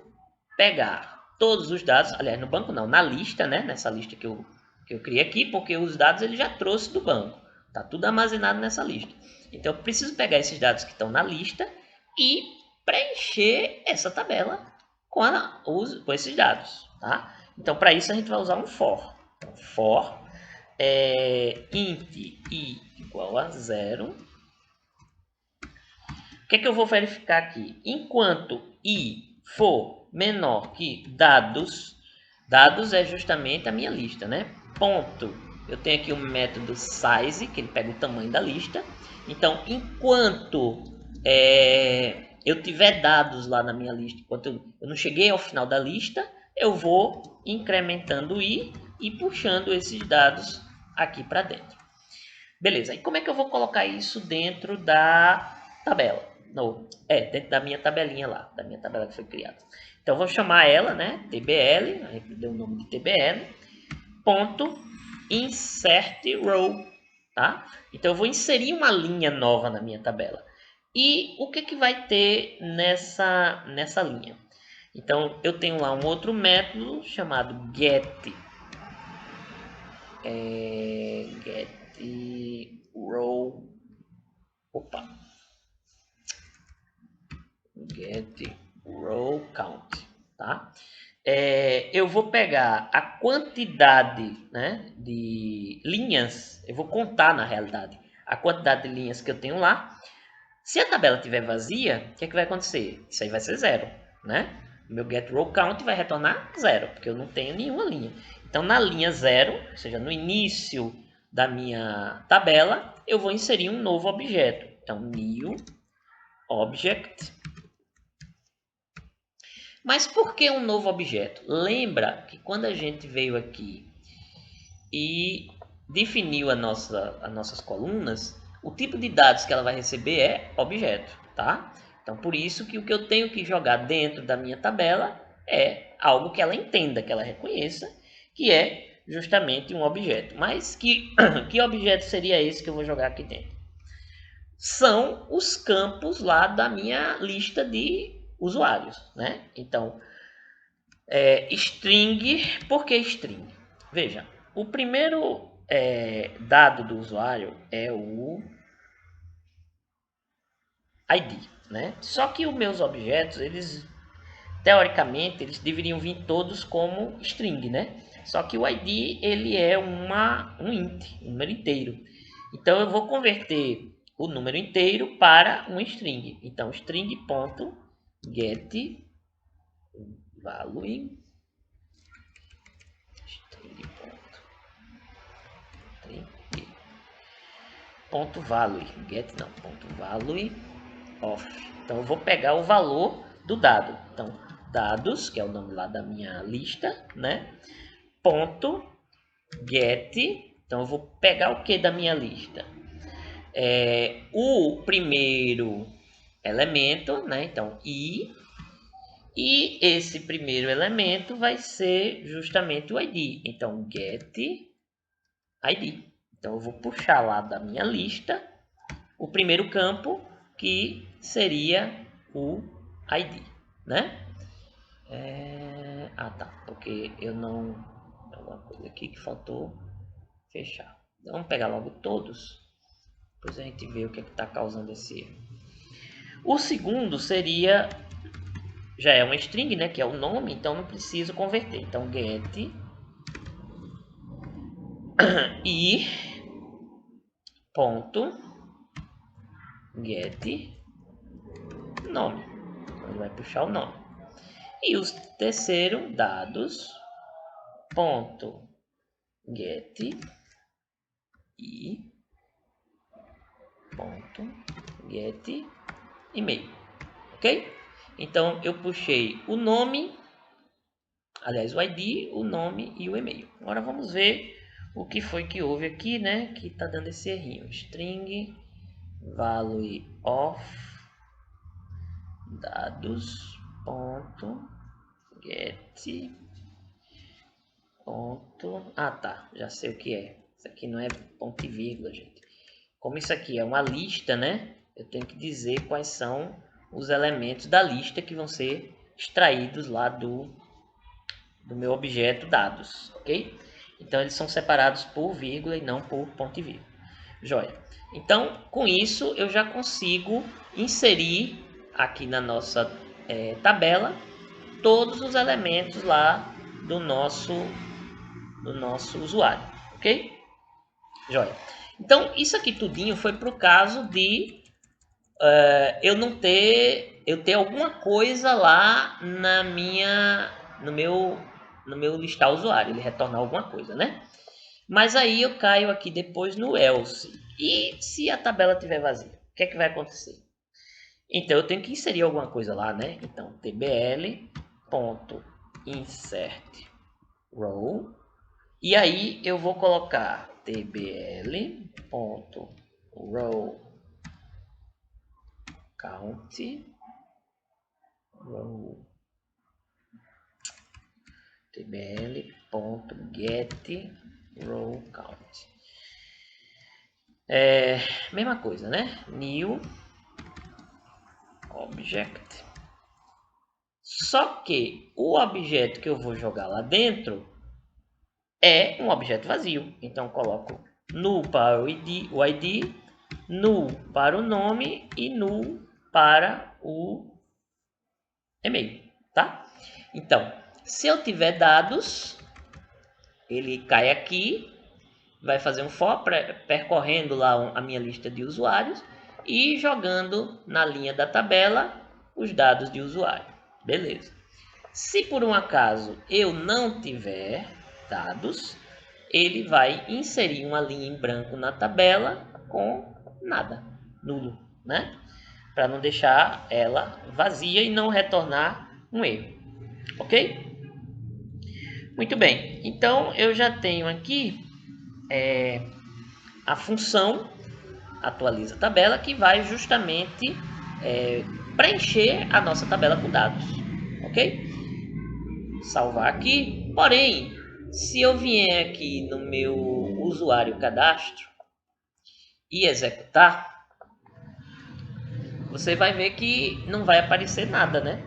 pegar todos os dados, aliás, no banco não, na lista, né? Nessa lista que eu criei aqui, porque os dados ele já trouxe do banco. Está tudo armazenado nessa lista. Então, eu preciso pegar esses dados que estão na lista e preencher essa tabela com esses dados. Tá? Então, para isso, a gente vai usar um for. Então, for int i igual a 0. O que eu vou verificar aqui? Enquanto i for menor que dados, dados é justamente a minha lista, né? Ponto. Eu tenho aqui o método size, que ele pega o tamanho da lista. Então, enquanto eu tiver dados lá na minha lista, enquanto eu não cheguei ao final da lista, eu vou incrementando i e puxando esses dados aqui para dentro. Beleza, e como é que eu vou colocar isso dentro da tabela? Dentro da minha tabelinha lá, da minha tabela que foi criada. Então, eu vou chamar ela, né, tbl, a gente deu o nome de tbl, ponto insert row, tá? Então, eu vou inserir uma linha nova na minha tabela. E o que vai ter nessa linha? Então, eu tenho lá um outro método chamado get row, get row count, tá? Eu vou pegar a quantidade, né, de linhas, eu vou contar na realidade a quantidade de linhas que eu tenho lá. Se a tabela estiver vazia, o que vai acontecer? Isso aí vai ser 0, né? O meu get row count vai retornar 0, porque eu não tenho nenhuma linha. Então, na linha 0, ou seja, no início da minha tabela, eu vou inserir um novo objeto. Então, new object. Mas por que um novo objeto? Lembra que quando a gente veio aqui e definiu as nossas colunas, o tipo de dados que ela vai receber é objeto, tá? Então, por isso que o que eu tenho que jogar dentro da minha tabela é algo que ela entenda, que ela reconheça, que é justamente um objeto. Mas que objeto seria esse que eu vou jogar aqui dentro? São os campos lá da minha lista de usuários, né? Então, string, por que string? Veja, o primeiro dado do usuário é o ID, né? Só que os meus objetos, eles teoricamente, eles deveriam vir todos como string, né? Só que o ID, ele é um int, um número inteiro. Então, eu vou converter o número inteiro para um string. Então, string.get value, value, get não, value of. Então, eu vou pegar o valor do dado. Então, dados, que é o nome lá da minha lista, né? Ponto get. Então, eu vou pegar o que da minha lista? O primeiro elemento, né? Então, i. E esse primeiro elemento vai ser justamente o ID. Então, get ID. Então, eu vou puxar lá da minha lista o primeiro campo, que seria o ID, né? Tá, porque eu não... Alguma coisa aqui que faltou fechar. Então, vamos pegar logo todos, depois a gente vê o que está causando esse erro. O segundo seria... Já é uma string, né? Que é o nome, então não preciso converter. Então, get e ponto get nome. Então, ele vai puxar o nome. E o terceiro, dados, ponto get e ponto get e-mail. Ok? Então, eu puxei o nome, aliás, o ID, o nome e o e-mail. Agora vamos ver o que foi que houve aqui, né? Que está dando esse errinho. String value of dados ponto get ponto... tá, já sei o que é. Isso aqui não é ponto e vírgula, gente. Como isso aqui é uma lista, né? Eu tenho que dizer quais são os elementos da lista que vão ser extraídos lá do meu objeto dados, ok? Então, eles são separados por vírgula e não por ponto e vírgula. Joia. Então, com isso, eu já consigo inserir aqui na nossa tabela todos os elementos lá do nosso usuário, ok? Joia. Então, isso aqui tudinho foi para o caso de eu ter alguma coisa lá no meu listar usuário, ele retornar alguma coisa, né? Mas aí eu caio aqui depois no else. E se a tabela estiver vazia? O que é que vai acontecer? Então eu tenho que inserir alguma coisa lá, né? Então tbl.insert row. E aí eu vou colocar tbl.row count row tbl.get row count. Mesma coisa, né? New object. Só que o objeto que eu vou jogar lá dentro é um objeto vazio. Então coloco null para o ID, null para o nome e null para o e-mail, tá? Então, se eu tiver dados, ele cai aqui, vai fazer um for percorrendo lá a minha lista de usuários e jogando na linha da tabela os dados de usuário. Beleza. Se por um acaso eu não tiver dados, ele vai inserir uma linha em branco na tabela com nada, nulo, né? Para não deixar ela vazia e não retornar um erro, ok? Muito bem, então eu já tenho aqui a função atualiza tabela que vai justamente preencher a nossa tabela com dados, ok? Salvar aqui, porém, se eu vier aqui no meu usuário cadastro e executar, você vai ver que não vai aparecer nada, né?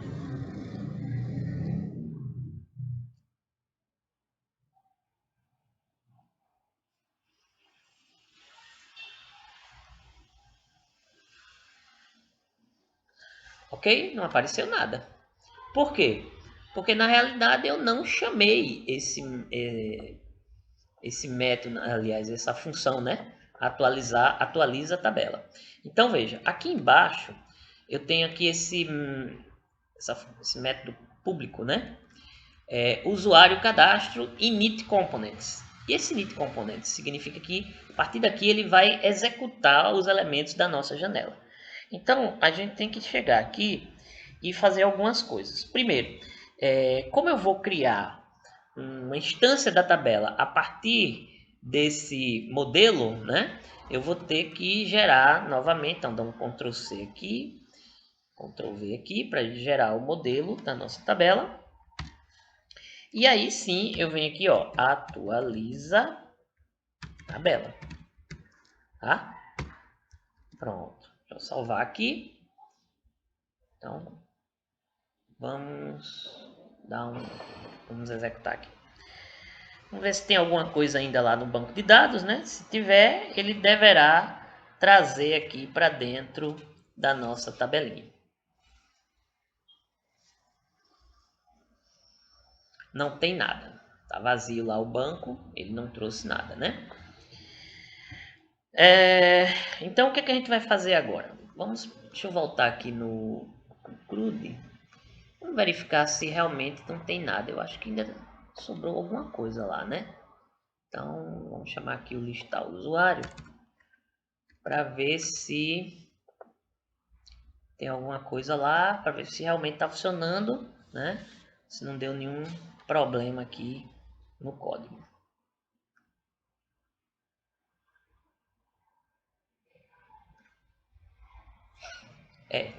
Ok? Não apareceu nada. Por quê? Porque na realidade eu não chamei esse método, aliás, essa função, né? Atualiza a tabela. Então veja, aqui embaixo eu tenho aqui esse método público, né? Usuário cadastro init components. E esse init components significa que a partir daqui ele vai executar os elementos da nossa janela. Então a gente tem que chegar aqui e fazer algumas coisas. Primeiro, como eu vou criar uma instância da tabela a partir desse modelo, né? Eu vou ter que gerar novamente, então dá um Ctrl C aqui, Ctrl V aqui para gerar o modelo da nossa tabela. E aí sim eu venho aqui, ó, atualiza tabela, tá? Pronto, deixa eu salvar aqui. Então vamos vamos executar aqui. Vamos ver se tem alguma coisa ainda lá no banco de dados, né? Se tiver, ele deverá trazer aqui para dentro da nossa tabelinha. Não tem nada. Tá vazio lá o banco, ele não trouxe nada, né? Então o que a gente vai fazer agora? Deixa eu voltar aqui no CRUD. Vamos verificar se realmente não tem nada. Eu acho que ainda sobrou alguma coisa lá, né? Então vamos chamar aqui o listar usuário para ver se tem alguma coisa lá, para ver se realmente está funcionando, né? Se não deu nenhum problema aqui no código.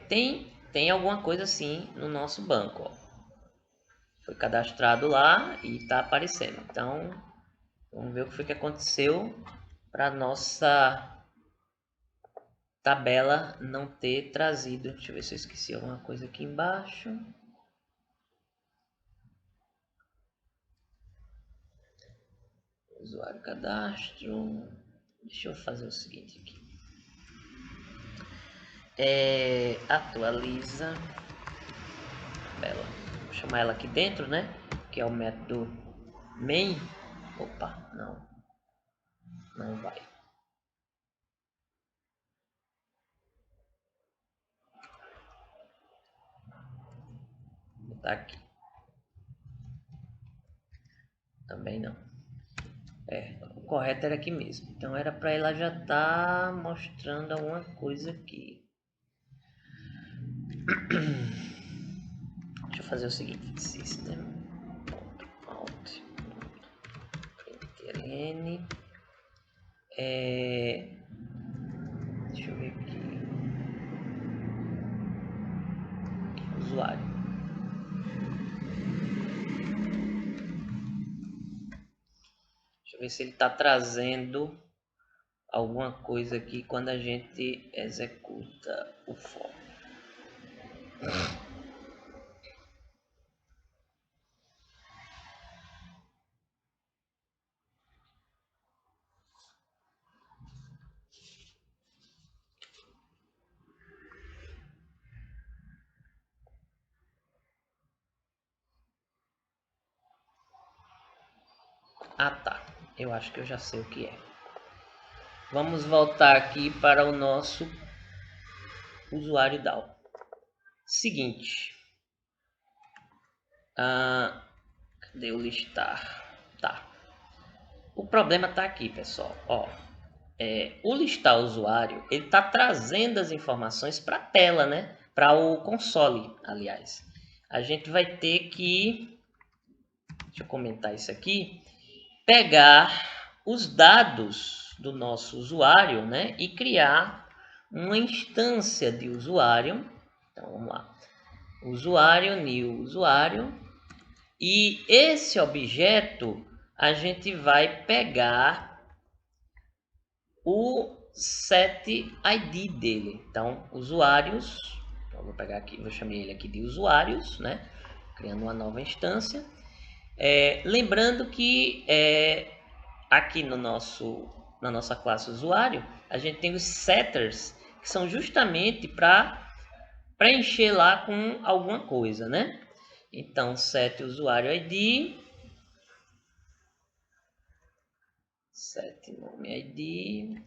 Tem alguma coisa assim no nosso banco, ó. Foi cadastrado lá e está aparecendo. Então, vamos ver o que foi que aconteceu para nossa tabela não ter trazido. Deixa eu ver se eu esqueci alguma coisa aqui embaixo. Usuário cadastro. Deixa eu fazer o seguinte aqui. Atualiza tabela. Vou chamar ela aqui dentro, né? Que é o método main. Opa, não vai. Vou botar aqui. Também não. O correto era aqui mesmo. Então era para ela já estar mostrando alguma coisa aqui. Deixa eu fazer o seguinte: system.out.println. Deixa eu ver aqui. Usuário. Deixa eu ver se ele está trazendo alguma coisa aqui quando a gente executa o for. Ah, tá. Eu acho que eu já sei o que é. Vamos voltar aqui para o nosso usuário DAO. Seguinte. Cadê o listar? Tá. O problema está aqui, pessoal. Ó, o listar usuário, ele está trazendo as informações para a tela, né? Para o console, aliás. A gente vai ter que, deixa eu comentar isso aqui, pegar os dados do nosso usuário, né? E criar uma instância de usuário. Então, vamos lá. Usuário, new usuário. E esse objeto a gente vai pegar set ID dele. Então, usuários, eu vou pegar aqui, vou chamar ele aqui de usuários, né? Criando uma nova instância. Lembrando que aqui no na nossa classe usuário, a gente tem os setters, que são justamente para preencher lá com alguma coisa, né? Então, set usuário ID, set nome ID,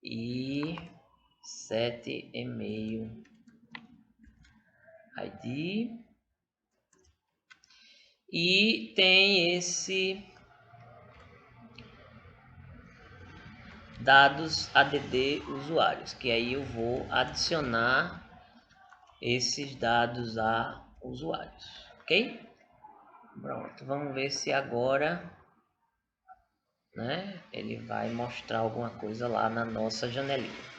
e set e-mail ID, e tem esse dados add usuários, que aí eu vou adicionar esses dados a usuários, ok? Pronto, vamos ver se agora, né, ele vai mostrar alguma coisa lá na nossa janelinha.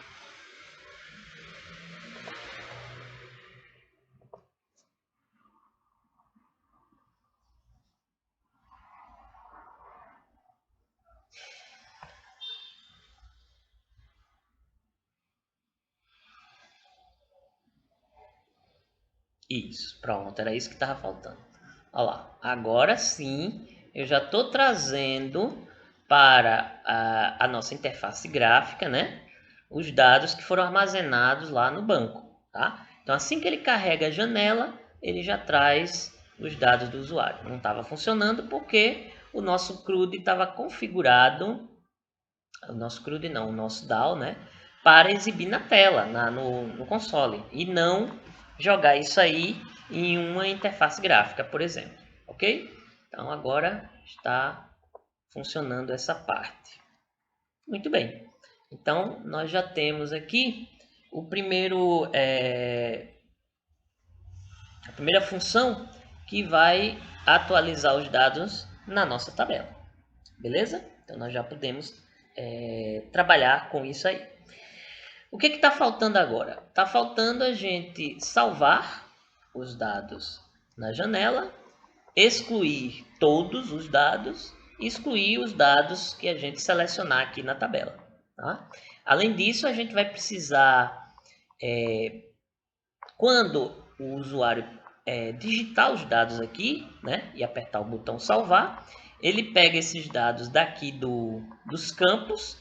Isso, pronto, era isso que estava faltando. Olha lá, agora sim eu já estou trazendo para a nossa interface gráfica, né, os dados que foram armazenados lá no banco, tá? Então assim que ele carrega a janela, ele já traz os dados do usuário. Não estava funcionando porque o nosso CRUD estava configurado, o nosso CRUD não, o nosso DAO, né, para exibir na tela, no console, e não jogar isso aí em uma interface gráfica, por exemplo, ok? Então agora está funcionando essa parte. Muito bem. Então nós já temos aqui o primeiro, a primeira função que vai atualizar os dados na nossa tabela, beleza? Então nós já podemos trabalhar com isso aí. O que está faltando agora? Está faltando a gente salvar os dados na janela, excluir todos os dados e excluir os dados que a gente selecionar aqui na tabela. Tá? Além disso, a gente vai precisar, quando o usuário digitar os dados aqui, né, e apertar o botão salvar, ele pega esses dados daqui dos campos,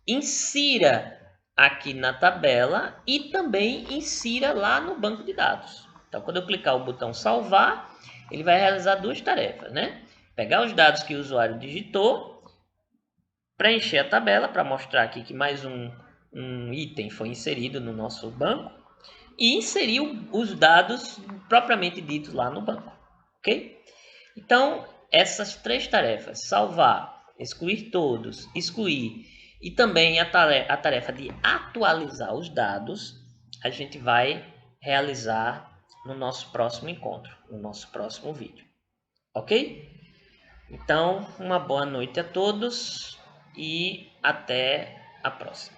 insira aqui na tabela e também insira lá no banco de dados. Então, quando eu clicar o botão salvar, ele vai realizar duas tarefas, né? Pegar os dados que o usuário digitou, preencher a tabela para mostrar aqui que mais um item foi inserido no nosso banco e inserir os dados propriamente ditos lá no banco, ok? Então, essas três tarefas, salvar, excluir todos, excluir e também a tarefa de atualizar os dados, a gente vai realizar no nosso próximo encontro, no nosso próximo vídeo, ok? Então, uma boa noite a todos e até a próxima.